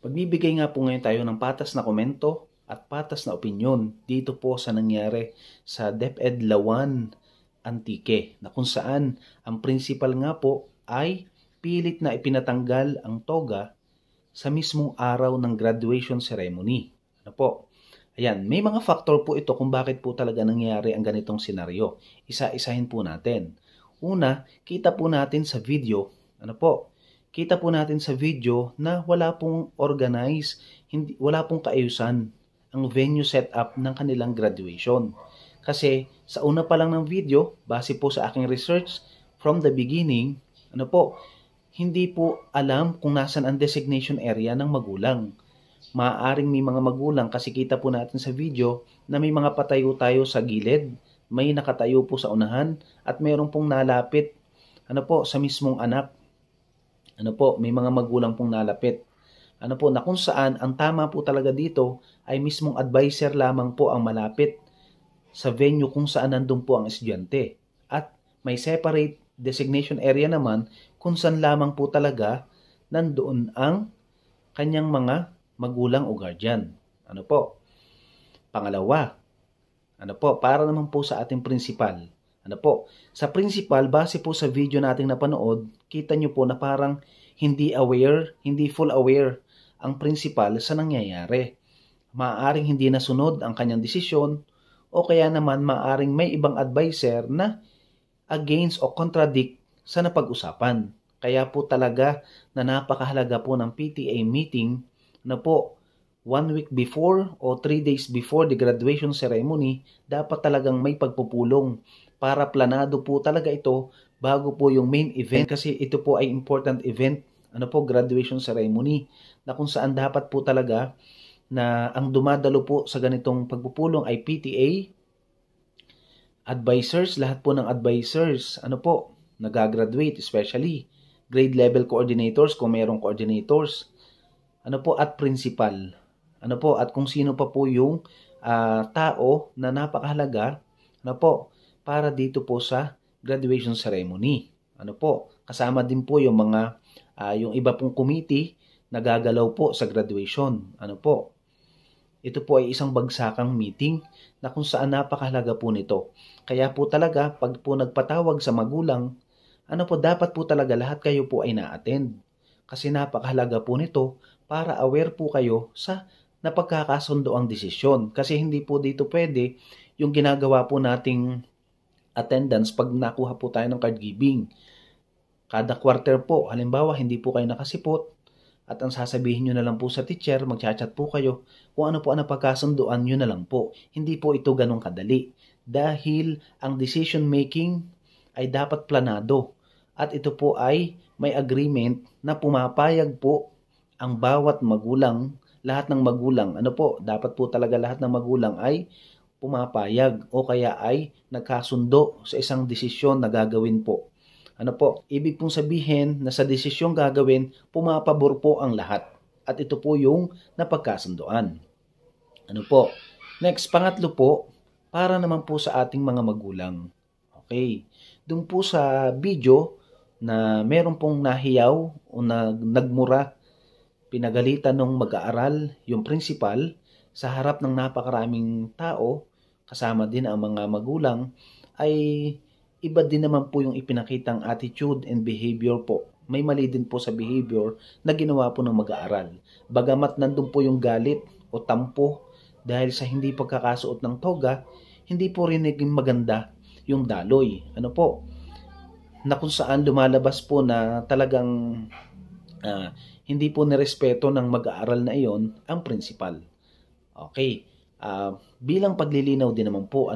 Magbibigay nga po ngayon tayo ng patas na komento at patas na opinyon dito po sa nangyari sa DepEd Lawan Antique na kung saan ang principal nga po ay pilit na ipinatanggal ang toga sa mismong araw ng graduation ceremony. Ano po? Ayan, may mga factor po ito kung bakit po talaga nangyari ang ganitong senaryo. Isa-isahin po natin. Una, kita po natin sa video, kita po natin sa video na wala pong organize, wala pong kaayusan ang venue setup ng kanilang graduation. Kasi sa una pa lang ng video, base po sa aking research from the beginning, hindi po alam kung nasan ang designation area ng magulang. Maaaring may mga magulang kasi kita po natin sa video na may mga patayo tayo sa gilid, may nakatayo po sa unahan at mayroon pong nalapit sa mismong anak. May mga magulang pong nalapit. Na kung saan ang tama po talaga dito ay mismong advisor lamang po ang malapit sa venue kung saan nandun po ang estudyante. At may separate designation area naman kung saan lamang po talaga nandoon ang kanyang mga magulang o guardian. Pangalawa, para naman po sa ating principal. Sa principal, base po sa video nating napanood, kita nyo po na parang hindi full aware ang principal sa nangyayari. Maaaring hindi nasunod ang kanyang desisyon o kaya naman maaaring may ibang advisor na against o contradict sa napag-usapan. Kaya po talaga na napakahalaga po ng PTA meeting 1 week before o 3 days before the graduation ceremony, dapat talagang may pagpupulong para planado po talaga ito bago po yung main event kasi ito po ay important event, graduation ceremony na kung saan dapat po talaga na ang dumadalo po sa ganitong pagpupulong ay PTA, advisors, lahat po ng advisors, nagagraduate, especially grade level coordinators kung mayroong coordinators, at principal, at kung sino pa po yung tao na napakahalaga, para dito po sa graduation ceremony. Kasama din po yung mga yung iba pong committee na gagalaw po sa graduation. Ito po ay isang bagsakang meeting na kung saan napakahalaga po nito. Kaya po talaga pag po nagpatawag sa magulang, dapat po talaga lahat kayo po ay na-attend. Kasi napakahalaga po nito para aware po kayo sa napagkakasundo ang desisyon. Kasi hindi po dito pwede yung ginagawa po nating attendance pag nakuha po tayo ng card giving. Kada quarter po, halimbawa hindi po kayo nakasipot at ang sasabihin nyo na lang po sa teacher, magchat-chat po kayo, kung ano po ang napagkasunduan nyo na lang po. Hindi po ito ganun kadali. Dahil ang decision making ay dapat planado. At ito po ay may agreement na pumapayag po ang bawat magulang, lahat ng magulang. Dapat po talaga lahat ng magulang ay pumapayag o kaya ay nagkasundo sa isang desisyon na gagawin po. Ibig pong sabihin na sa desisyong gagawin, pumapabor po ang lahat. At ito po yung napagkasunduan. Next, pangatlo po, para naman po sa ating mga magulang. Okay. Doon po sa video na meron pong nahiyaw o nagmura, pinagalitan ng mag-aaral yung principal sa harap ng napakaraming tao, kasama din ang mga magulang, ay iba din naman po yung ipinakitang attitude and behavior po. May mali din po sa behavior na ginawa po ng mag-aaral. Bagamat nandun po yung galit o tampo dahil sa hindi pagkakasuot ng toga, hindi po rin naging maganda yung daloy. Na kung saan lumalabas po na talagang hindi po nirespeto ng mag-aaral na iyon ang principal. Okay. Bilang paglilinaw din naman po,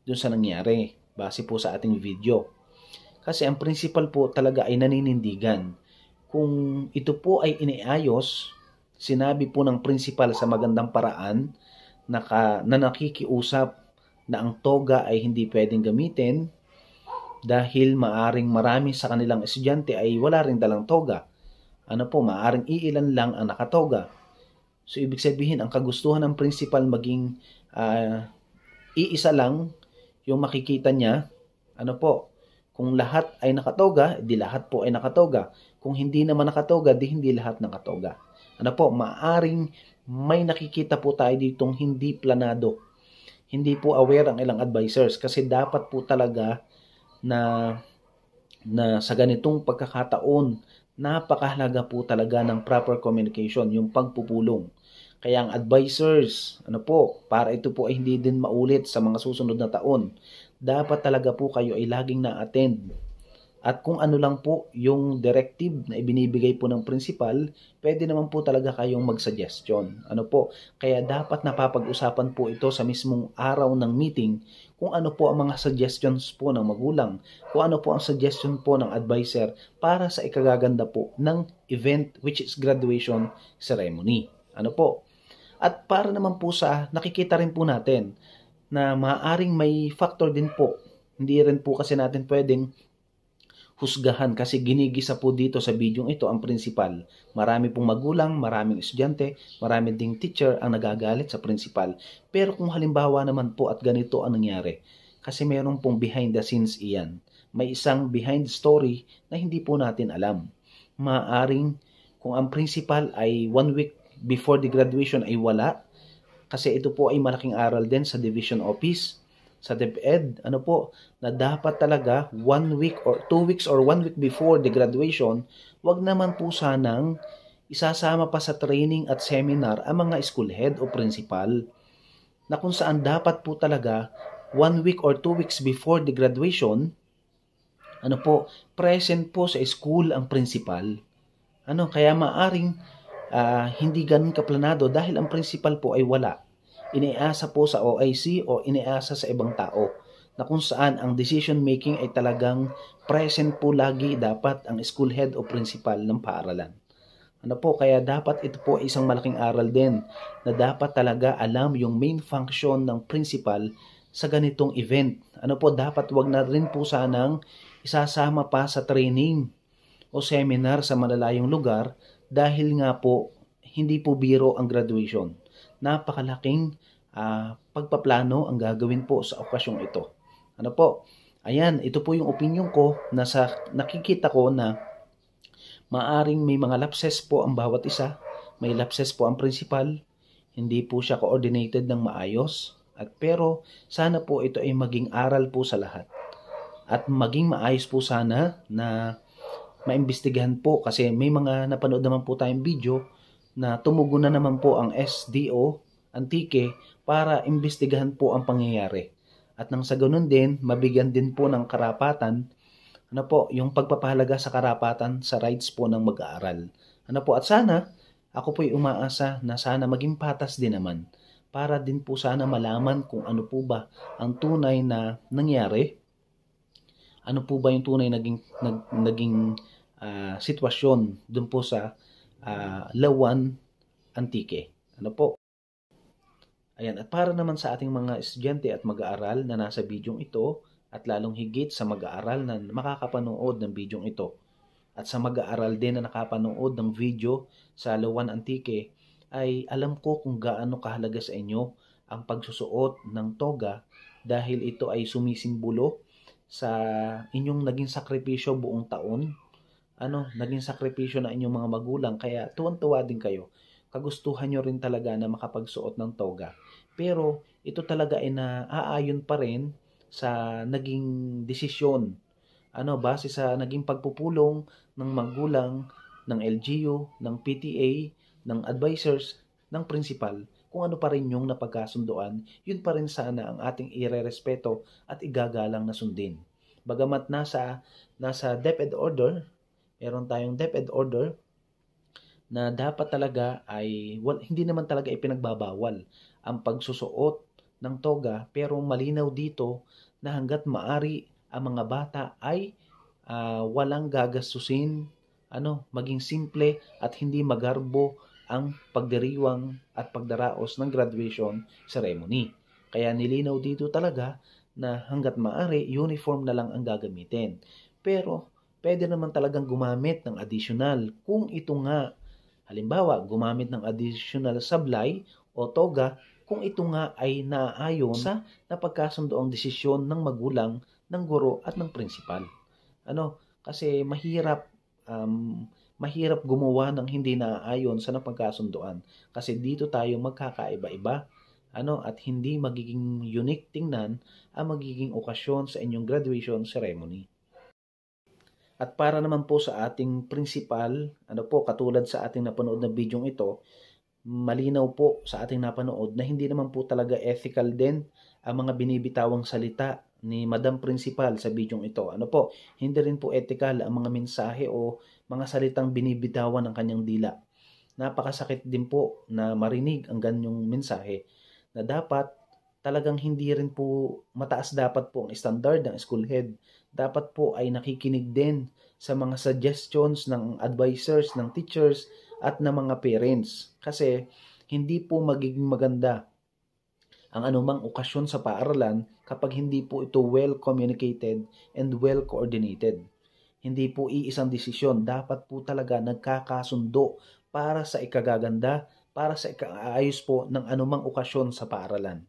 dun sa nangyari, base po sa ating video. Kasi ang principal po talaga ay naninindigan. Kung ito po ay iniayos, sinabi po ng principal sa magandang paraan na nakikiusap na ang toga ay hindi pwedeng gamitin dahil maaring marami sa kanilang estudyante ay wala rin dalang toga. Maaring iilan lang ang nakatoga. So, ibig sabihin, ang kagustuhan ng principal maging iisa lang yung makikita niya, Kung lahat ay nakatoga, di lahat po ay nakatoga. Kung hindi naman nakatoga, di hindi lahat nakatoga. Ano po, maaring may nakikita po tayo ditong hindi planado. Hindi po aware ang ilang advisors kasi dapat po talaga na sa ganitong pagkakataon, napakahalaga po talaga ng proper communication, yung pagpupulong. Kaya ang advisors, para ito po ay hindi din maulit sa mga susunod na taon, dapat talaga po kayo ay laging na-attend. At kung ano lang po yung directive na ibinibigay po ng principal, pwede naman po talaga kayong mag-suggestion. Kaya dapat napapag-usapan po ito sa mismong araw ng meeting kung ano po ang mga suggestions po ng magulang, kung ano po ang suggestion po ng advisor para sa ikagaganda po ng event which is graduation ceremony. At para naman po sa nakikita rin po natin na maaaring may factor din po. Hindi rin po kasi natin pwedeng husgahan kasi ginigisa po dito sa bidyong ito ang principal. Marami pong magulang, maraming estudyante, marami ding teacher ang nagagalit sa principal. Pero kung halimbawa naman po at ganito ang nangyari, kasi meron pong behind the scenes iyan. May isang behind the story na hindi po natin alam. Maaring kung ang principal ay 1 week before the graduation ay wala, kasi ito po ay malaking aral din sa division office, sa DepEd, na dapat talaga 1 week or 2 weeks or 1 week before the graduation, wag naman po sanang isasama pa sa training at seminar ang mga school head o principal, na kung saan dapat po talaga 1 week or 2 weeks before the graduation, present po sa school ang principal. Kaya maaring hindi ganun kaplanado dahil ang principal po ay wala. Iniasa po sa OIC o iniasa sa ibang tao na kung saan ang decision making ay talagang present po lagi dapat ang school head o principal ng paaralan. Kaya dapat ito po isang malaking aral din na dapat talaga alam yung main function ng principal sa ganitong event. Dapat wag na rin po sanang isasama pa sa training o seminar sa malalayong lugar dahil nga po hindi po biro ang graduation. Napakalaking pagpaplano ang gagawin po sa okasyong ito. Ayan, ito po yung opinion ko na nakikita ko na maaring may mga lapses po ang bawat isa. May lapses po ang principal. Hindi po siya coordinated ng maayos. Pero sana po ito ay maging aral po sa lahat. At maging maayos po sana na maimbestigahan po kasi may mga napanood naman po tayong video na tumugon na naman po ang SDO, Antique, para imbestigahan po ang pangyayari. At nang sa ganun din, mabigyan din po ng karapatan, yung pagpapahalaga sa karapatan sa rights po ng mag-aaral. At sana, ako po'y umaasa na sana maging patas din naman para din po sana malaman kung ano po ba ang tunay na nangyari. Ano po ba yung tunay naging sitwasyon dun po sa Lawan Antique. Ayan, at para naman sa ating mga estudyante at mag-aaral na nasa bidyong ito at lalong higit sa mag-aaral na makakapanood ng bidyong ito at sa mag-aaral din na nakapanood ng video sa Lawan Antique, ay alam ko kung gaano kahalaga sa inyo ang pagsusuot ng toga dahil ito ay sumisimbolo sa inyong naging sakripisyo buong taon, naging sakripisyo na inyong mga magulang, kaya tuwan-tuwa din kayo. Kagustuhan nyo rin talaga na makapagsuot ng toga. Pero ito talaga ay naaayon pa rin sa naging desisyon. Base sa naging pagpupulong ng magulang, ng LGU, ng PTA, ng advisors, ng principal. Kung ano pa rin yung napagkasunduan, yun pa rin sana ang ating irerespeto at igagalang na sundin. Bagamat nasa DepEd order, meron tayong DepEd order na dapat talaga ay hindi naman talaga ipinagbabawal ang pagsusuot ng toga, pero malinaw dito na hanggat maari ang mga bata ay walang gagastusin, maging simple at hindi magarbo ang pagdiriwang at pagdaraos ng graduation ceremony. Kaya nilinaw dito talaga na hanggat maaari uniform na lang ang gagamitin. Pero pwede naman talagang gumamit ng additional kung ito nga, halimbawa, gumamit ng additional sablay o toga kung ito nga ay naaayon sa napagkasundoang desisyon ng magulang, ng guro at ng principal. Kasi mahirap gumawa ng hindi naaayon sa napagkasunduan. Kasi dito tayo magkakaiba-iba, at hindi magiging unique tingnan ang magiging okasyon sa inyong graduation ceremony. At para naman po sa ating principal, katulad sa ating napanood na video ito, malinaw po sa ating napanood na hindi naman po talaga ethical din ang mga binibitawang salita ni Madam Principal sa video ito. Hindi rin po ethical ang mga mensahe o mga salitang binibitawan ng kanyang dila. Napakasakit din po na marinig ang ganyong mensahe na dapat talagang hindi rin po mataas dapat po ang standard ng school head. Dapat po ay nakikinig din sa mga suggestions ng advisors, ng teachers, at ng mga parents. Kasi hindi po magiging maganda ang anumang okasyon sa paaralan kapag hindi po ito well communicated and well coordinated. Hindi po iisang desisyon, dapat po talaga nagkakasundo para sa ikagaganda, para sa ikaayos po ng anumang okasyon sa paaralan.